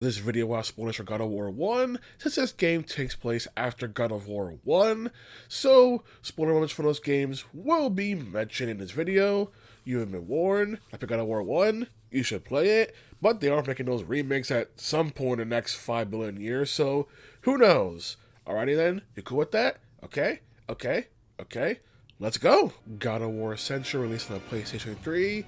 This video will have spoilers for God of War 1, since this game takes place after God of War 1, so spoiler warnings for those games will be mentioned in this video. You have been warned. After God of War 1, you should play it, but they are making those remakes at some point in the next 5 billion years, so who knows? Alrighty then, you cool with that? Okay. Let's go! God of War Ascension released on the PlayStation 3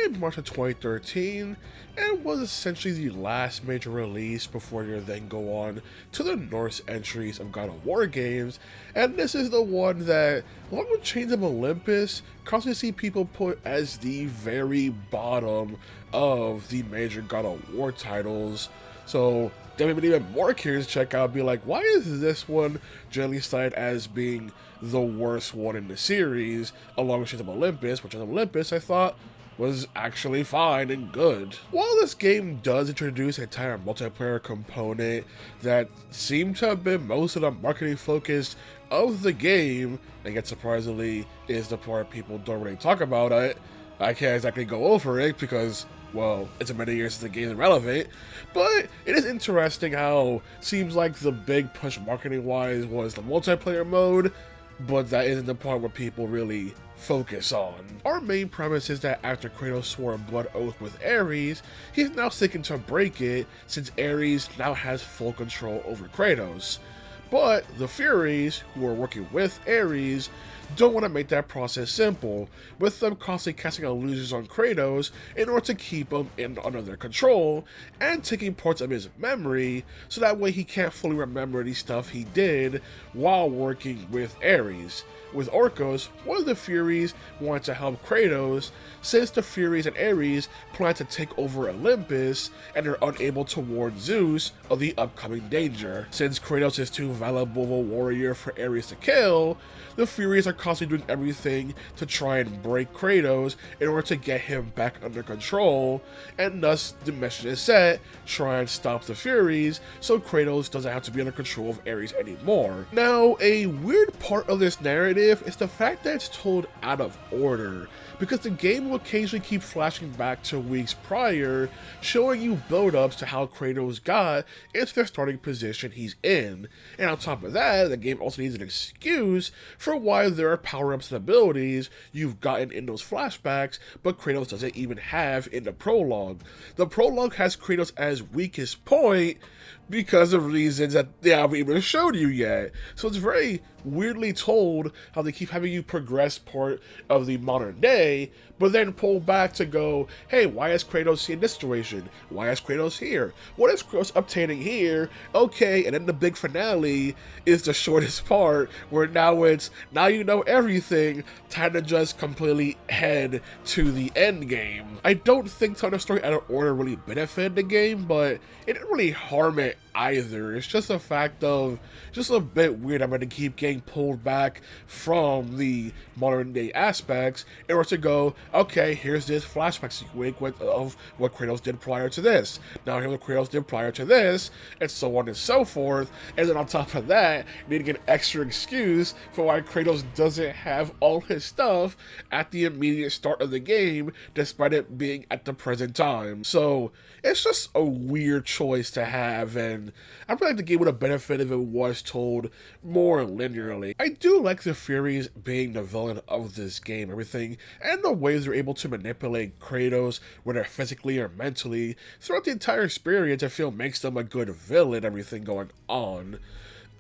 in March of 2013 and was essentially the last major release before you then go on to the Norse entries of God of War games, and this is the one that, along with Chains of Olympus, constantly see people put as the very bottom of the major God of War titles. So that made me even more curious to check out, be like, why is this one generally cited as being the worst one in the series, along with Chains of Olympus, which of Olympus I thought was actually fine and good. While this game does introduce an entire multiplayer component that seemed to have been most of the marketing focus of the game, and yet surprisingly is the part people don't really talk about it, I can't exactly go over it because, well, it's been many years since the game is relevant, but it is interesting how it seems like the big push marketing-wise was the multiplayer mode, but that isn't the part where people really focus on. Our main premise is that after Kratos swore a blood oath with Ares, he's now seeking to break it since Ares now has full control over Kratos. But the Furies, who are working with Ares, don't want to make that process simple, with them constantly casting illusions on Kratos in order to keep him under their control, and taking parts of his memory, so that way he can't fully remember the stuff he did while working with Ares. With Orkos, one of the Furies wanted to help Kratos, since the Furies and Ares plan to take over Olympus and are unable to warn Zeus of the upcoming danger. Since Kratos is too valuable of a warrior for Ares to kill, the Furies are constantly doing everything to try and break Kratos in order to get him back under control, and thus the message is set, try and stop the Furies so Kratos doesn't have to be under control of Ares anymore. Now, a weird part of this narrative is the fact that it's told out of order, because the game will occasionally keep flashing back to weeks prior, showing you build-ups to how Kratos got into the starting position he's in, and on top of that, the game also needs an excuse for why there are power-ups and abilities you've gotten in those flashbacks, but Kratos doesn't even have in the prologue. The prologue has Kratos as weakest point because of reasons that they haven't even showed you yet. So it's very weirdly told how they keep having you progress part of the modern day, but then pull back to go, hey, why is Kratos in this situation? Why is Kratos here? What is Kratos obtaining here? Okay, and then the big finale is the shortest part, where now you know everything, time to just completely head to the end game. I don't think telling the story out of order really benefited the game, but it didn't really harm it either. It's just a fact of just a bit weird. I'm going to keep getting pulled back from the modern day aspects in order to go, okay, here's this flashback sequence of what Kratos did prior to this. Now here's what Kratos did prior to this, and so on and so forth. And then on top of that, you need to get an extra excuse for why Kratos doesn't have all his stuff at the immediate start of the game, despite it being at the present time. So it's just a weird choice to have, and I feel like the game would have benefited if it was told more linearly. I do like the Furies being the villain of this game, everything, and the ways they're able to manipulate Kratos, whether physically or mentally, throughout the entire experience. I feel makes them a good villain, everything going on.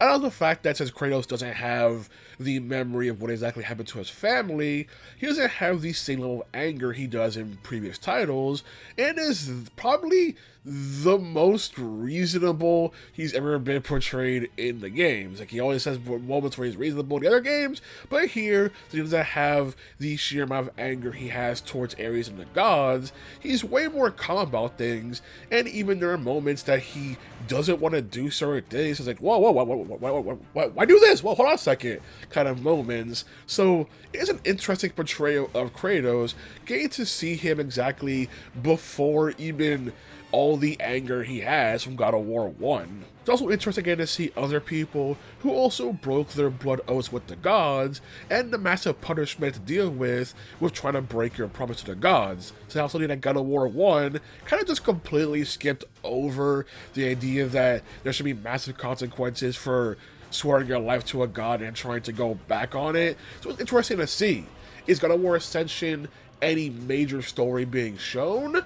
I love the fact that since Kratos doesn't have the memory of what exactly happened to his family, he doesn't have the same level of anger he does in previous titles, and is probably the most reasonable he's ever been portrayed in the games. Like, he always has moments where he's reasonable in the other games, but here, he doesn't have the sheer amount of anger he has towards Ares and the gods. He's way more calm about things, and even there are moments that he doesn't want to do certain things. It's like, whoa, why do this? Well, hold on a second, kind of moments. So it's an interesting portrayal of Kratos, getting to see him exactly before even all the anger he has from God of War 1. It's also interesting again to see other people who also broke their blood oaths with the gods, and the massive punishment to deal with trying to break your promise to the gods. So also that God of War 1 kind of just completely skipped over the idea that there should be massive consequences for swearing your life to a god and trying to go back on it. So it's interesting to see. Is God of War Ascension any major story being shown?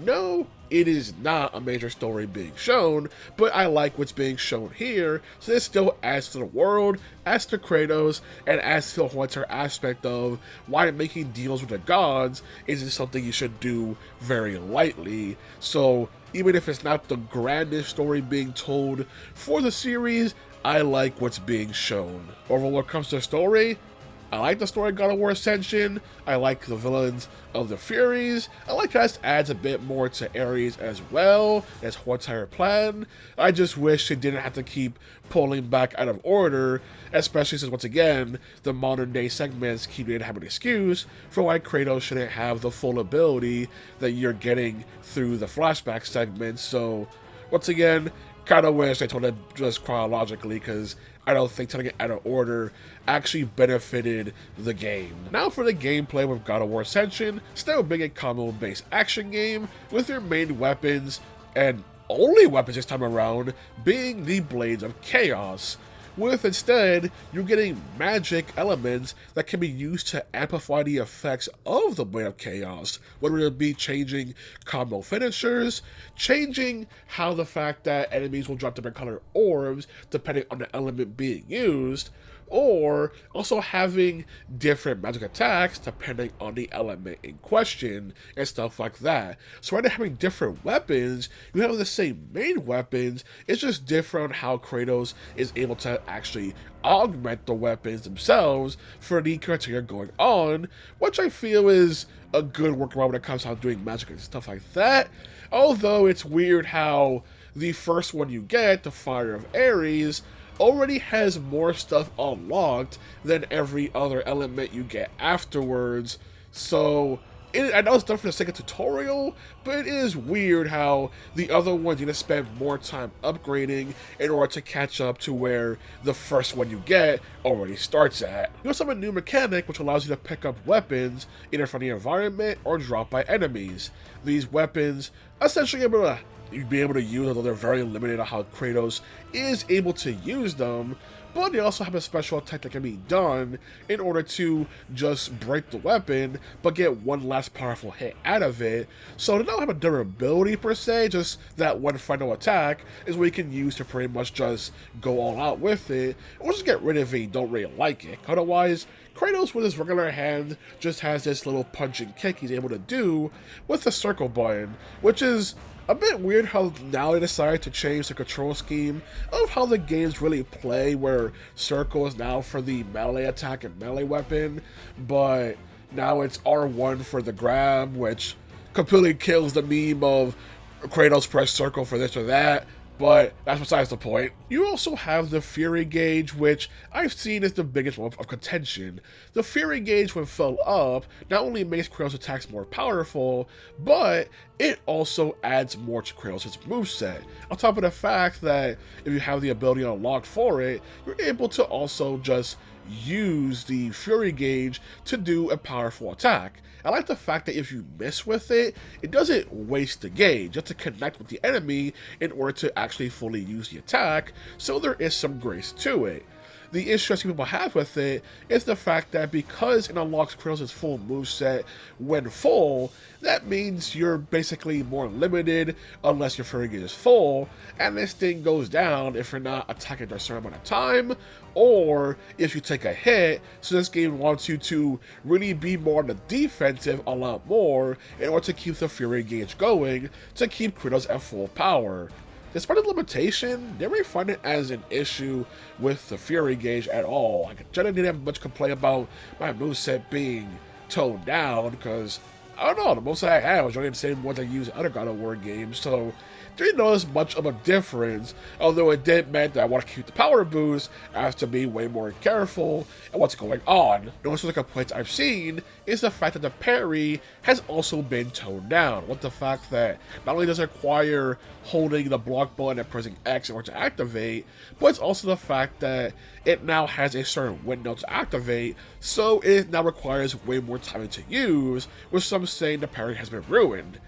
No, it is not a major story being shown, but I like what's being shown here, so this still adds to the world, adds to Kratos, and adds to the whole entire aspect of why making deals with the gods isn't something you should do very lightly. So even if it's not the grandest story being told for the series, I like what's being shown. Overall, when it comes to the story, I like the story of God of War Ascension. I like the villains of the Furies. I like how this adds a bit more to Ares as well, as whole entire plan. I just wish it didn't have to keep pulling back out of order, especially since, once again, the modern day segments keep having an excuse for why Kratos shouldn't have the full ability that you're getting through the flashback segments. So, once again, kind of wish they told it just chronologically, because I don't think telling it out of order actually benefited the game. Now for the gameplay with God of War Ascension, still being a combo-based action game with your main weapons, and only weapons this time around, being the Blades of Chaos, with instead you getting magic elements that can be used to amplify the effects of the Blade of Chaos, whether it be changing combo finishers, changing how the fact that enemies will drop different colored orbs depending on the element being used, or also having different magic attacks depending on the element in question and stuff like that. So rather than having different weapons, you have the same main weapons, it's just different on how Kratos is able to actually augment the weapons themselves for the criteria going on, which I feel is a good workaround when it comes to doing magic and stuff like that. Although it's weird how the first one you get, the Fire of Ares, already has more stuff unlocked than every other element you get afterwards. So I know it's done for the sake of tutorial, but it is weird how the other ones you need to spend more time upgrading in order to catch up to where the first one you get already starts at. You also have a new mechanic which allows you to pick up weapons either from the environment or dropped by enemies. These weapons essentially you'd be able to use, although they're very limited on how Kratos is able to use them, but they also have a special attack that can be done in order to just break the weapon, but get one last powerful hit out of it. So they don't have a durability per se, just that one final attack is what you can use to pretty much just go all out with it, or just get rid of it if you don't really like it. Otherwise, Kratos with his regular hand just has this little punch and kick he's able to do with the circle button, which is a bit weird how now they decided to change the control scheme of how the games really play, where circle is now for the melee attack and melee weapon, but now it's R1 for the grab, which completely kills the meme of Kratos press circle for this or that. But that's besides the point. You also have the Fury Gauge, which I've seen as the biggest one of contention. The Fury Gauge, when filled up, not only makes Kratos' attacks more powerful, but it also adds more to Kratos' moveset. On top of the fact that if you have the ability unlocked for it, you're able to also just use the Fury Gauge to do a powerful attack. I like the fact that if you miss with it, it doesn't waste the gauge. You have to connect with the enemy in order to actually fully use the attack, so there is some grace to it. The issue I see people have with it is the fact that because it unlocks Kratos' full moveset when full, that means you're basically more limited unless your Fury Gauge is full, and this thing goes down if you're not attacking for a certain amount of time, or if you take a hit. So this game wants you to really be more on the defensive a lot more in order to keep the Fury Gauge going, to keep Kratos at full power. Despite the limitation, they didn't find it as an issue with the Fury Gauge at all. I generally didn't have much complaint about my moveset being toned down, because, I don't know, the most I had was really the same ones I use in other God of War games, so didn't notice much of a difference, although it did mean that I want to keep the power boost, I have to be way more careful at what's going on. Most of the complaints I've seen is the fact that the parry has also been toned down, with the fact that not only does it require holding the block button and pressing X in order to activate, but it's also the fact that it now has a certain window to activate, so it now requires way more timing to use, with some saying the parry has been ruined.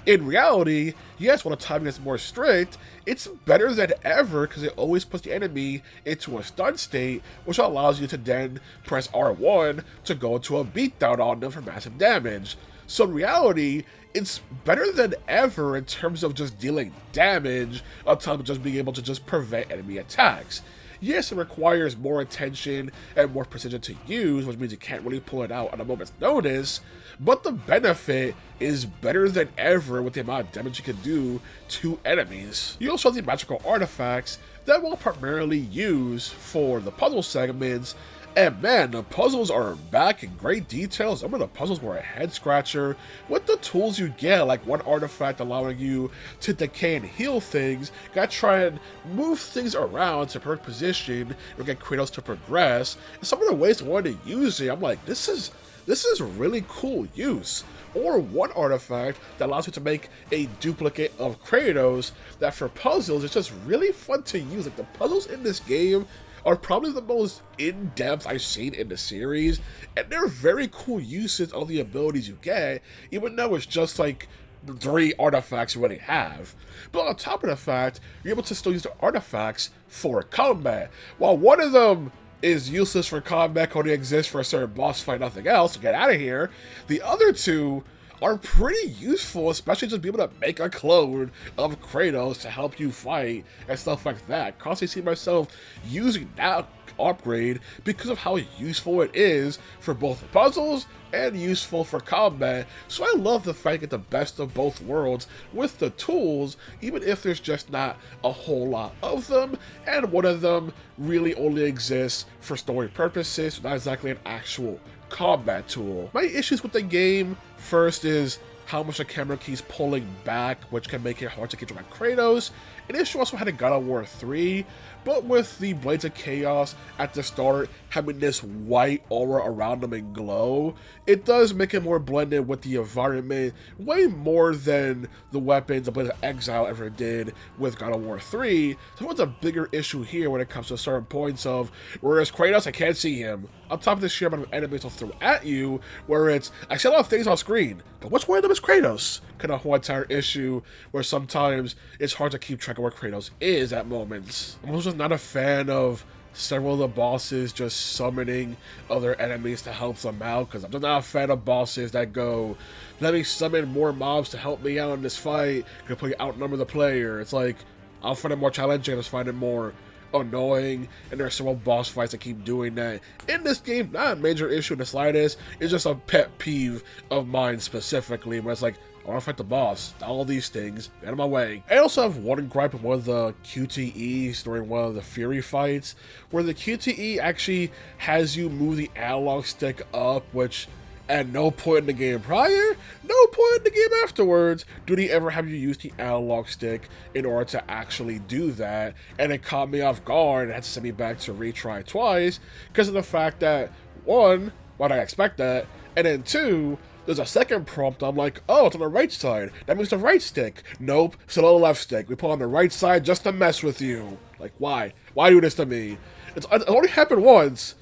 In reality, yes, when the timing is more strict, it's better than ever because it always puts the enemy into a stun state, which allows you to then press R1 to go into a beatdown on them for massive damage. So in reality, it's better than ever in terms of just dealing damage, on top of just being able to just prevent enemy attacks. Yes, it requires more attention and more precision to use, which means you can't really pull it out at a moment's notice, but the benefit is better than ever with the amount of damage you can do to enemies. You also have the magical artifacts that we'll primarily use for the puzzle segments, and man, the puzzles are back in great detail. Some of the puzzles were a head scratcher with the tools you get, like one artifact allowing you to decay and heal things. Gotta try and move things around to perfect position and get Kratos to progress. And some of the ways I wanted to use it, I'm like, this is really cool use. Or one artifact that allows you to make a duplicate of Kratos that for puzzles is just really fun to use. Like the puzzles in this game are probably the most in-depth I've seen in the series, and they're very cool uses of the abilities you get, even though it's just like 3 artifacts you already have. But on top of the fact, you're able to still use the artifacts for combat. While one of them is useless for combat, only exists for a certain boss fight, nothing else, so get out of here, the other 2 are pretty useful, especially just being able to make a clone of Kratos to help you fight and stuff like that. Constantly see myself using that upgrade because of how useful it is for both puzzles and useful for combat. So I love the fact that the best of both worlds with the tools, even if there's just not a whole lot of them, and one of them really only exists for story purposes, not exactly an actual combat tool. My issues with the game, first, is how much the camera keeps pulling back, which can make it hard to keep track of Kratos. An issue also had in God of War 3, but with the Blades of Chaos at the start having this white aura around them and glow, it does make it more blended with the environment way more than the weapons the Blades of Exile ever did with God of War 3. So what's a bigger issue here when it comes to certain points of, whereas Kratos, I can't see him, on top of the sheer amount of enemies they'll throw at you, where it's, I see a lot of things on screen, but which one of them is Kratos? Kind of whole entire issue where sometimes it's hard to keep track of where Kratos is at moments. I'm also not a fan of several of the bosses just summoning other enemies to help them out, because I'm just not a fan of bosses that go, let me summon more mobs to help me out in this fight, completely outnumber the player. It's like, I'll find it more challenging, I just find it more annoying, and there are several boss fights that keep doing that. In this game, not a major issue in the slightest, it's just a pet peeve of mine specifically, where it's like, I want to fight the boss, all these things, get out of my way. I also have one gripe with one of the QTEs during one of the Fury fights, where the QTE actually has you move the analog stick up, which at no point in the game prior, no point in the game afterwards, do they ever have you use the analog stick in order to actually do that, and it caught me off guard and had to send me back to retry twice, because of the fact that, one, why did I expect that, and then two, there's a second prompt, I'm like, oh, it's on the right side. That means the right stick. Nope, still on the left stick. We put on the right side just to mess with you. Like, why? Why do this to me? It only happened once,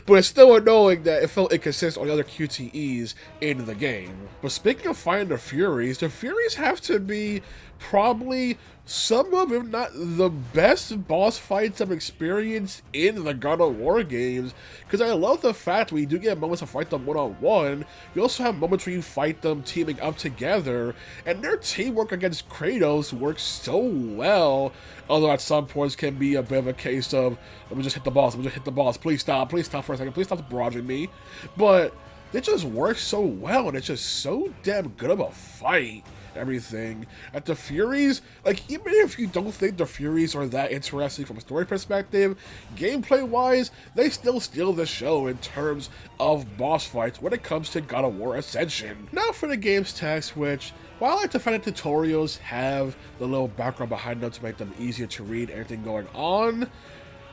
but it's still annoying that it felt inconsistent on the other QTEs in the game. But speaking of fighting the Furies have to be probably some of, if not the best boss fights I've experienced in the God of War games, because I love the fact we do get moments to fight them one-on-one. You also have moments where you fight them teaming up together, and their teamwork against Kratos works so well, although at some points can be a bit of a case of, let me just hit the boss, please stop for a second, please stop barraging me. But it just works so well, and it's just so damn good of a fight. Everything at the Furies, like, even if you don't think the Furies are that interesting from a story perspective, gameplay wise, they still steal the show in terms of boss fights when it comes to God of War Ascension. Now for the game's text, which, While I like the fact that tutorials have the little background behind them to make them easier to read everything going on,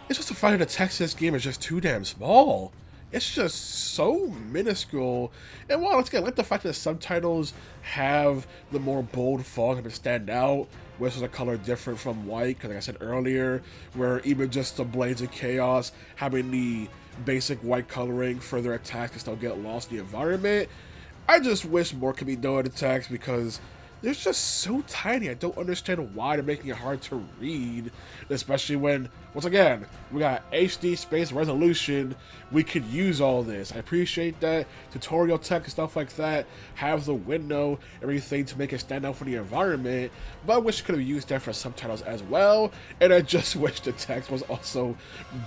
it's just the fact that the text in this game is just too damn small. It's just so minuscule. And while, again, I like the fact that the subtitles have the more bold font to stand out, which is a color different from white, because like I said earlier, where even just the Blades of Chaos having the basic white coloring for their attacks can still get lost in the environment. I just wish more could be done with the text because they're just so tiny. I don't understand why they're making it hard to read, especially when, once again, we got HD space resolution. We could use all this. I appreciate that tutorial text and stuff like that have the window, everything to make it stand out for the environment, but I wish I could have used that for subtitles as well, and I just wish the text was also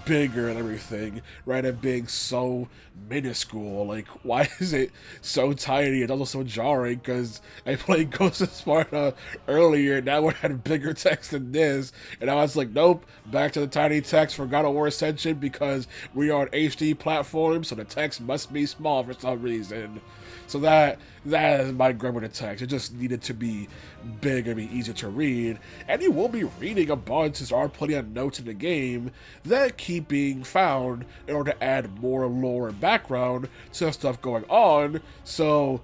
bigger and everything, rather than being so minuscule. Like, why is it so tiny? It's also so jarring, because I played Ghost of Sparta earlier, and that one had bigger text than this, and I was like, nope, back to the tiny text for God of War Ascension, because we are on HD platform, so the text must be small for some reason. So that is my gripe with the text. It just needed to be big and be easier to read. And you will be reading a bunch, since there are plenty of notes in the game that keep being found in order to add more lore and background to the stuff going on. So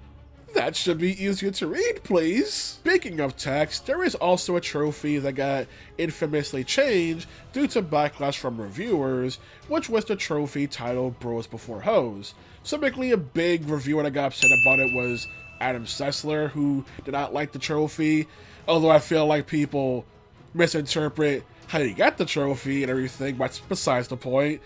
that should be easier to read, please. Speaking of text, there is also a trophy that got infamously changed due to backlash from reviewers, which was the trophy titled Bros Before Hoes. So basically, a big reviewer that got upset about it was Adam Sessler, who did not like the trophy, although I feel like people misinterpret how you got the trophy and everything, but besides the point.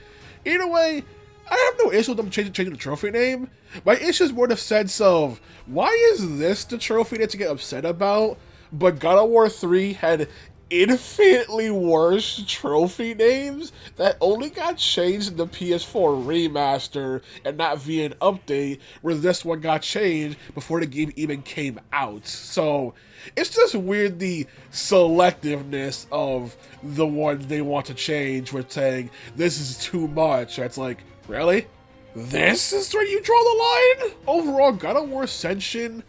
Either way, I have no issue with them changing the trophy name. My issue is more the sense of, why is this the trophy that you get upset about, but God of War 3 had infinitely worse trophy names that only got changed in the PS4 remaster and not via an update, where this one got changed before the game even came out. So it's just weird, the selectiveness of the ones they want to change with saying this is too much. It's like, really? This is where you draw the line? Overall, God of War Ascension,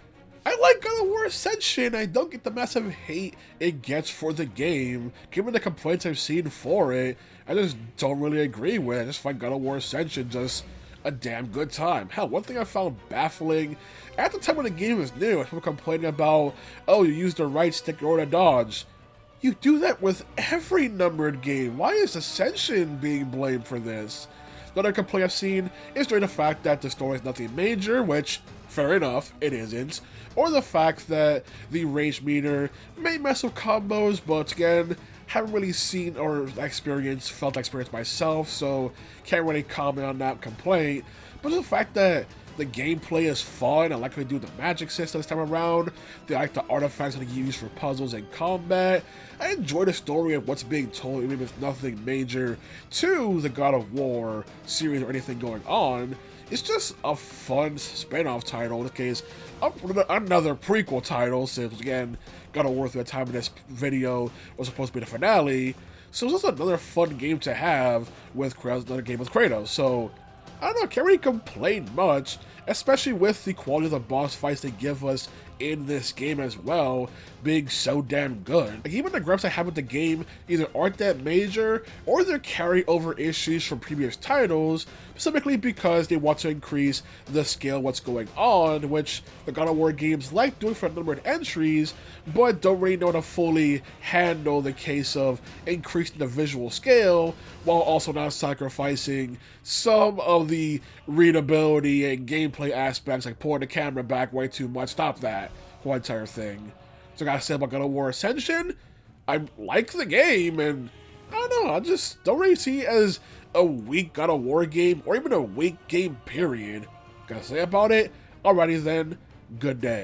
I like God of War Ascension. I don't get the massive hate it gets for the game. Given the complaints I've seen for it, I just don't really agree with it. I just find God of War Ascension just a damn good time. Hell, one thing I found baffling, at the time when the game was new, people complaining about, oh, you used the right stick in order to dodge. You do that with every numbered game. Why is Ascension being blamed for this? The other complaint I've seen is during the fact that the story is nothing major, which, fair enough, it isn't, or the fact that the range meter may mess with combos, but again, haven't really seen or felt that experience myself, so can't really comment on that complaint. But the fact that the gameplay is fun, I like how they do the magic system this time around, they like the artifacts that they use for puzzles and combat, I enjoy the story and what's being told, even if it's nothing major to the God of War series or anything going on. It's just a fun spin-off title. In this case, another prequel title, since again, God of War through the time of this video was supposed to be the finale. So it's just another fun game to have with Kratos, another game with Kratos. So I don't know, can't really complain much, especially with the quality of the boss fights they give us in this game as well, being so damn good. Like, even the gripes I have with the game either aren't that major, or they're carryover issues from previous titles, specifically because they want to increase the scale of what's going on, which the God of War games like doing for a number of entries, but don't really know how to fully handle the case of increasing the visual scale, while also not sacrificing some of the readability and gameplay aspects, like pulling the camera back way too much. Stop that whole entire thing. So I gotta say about God of War Ascension, I like the game, and I don't know, I just don't really see it as a weak God of War game, or even a weak game period. Gotta say about it? Alrighty then, good day.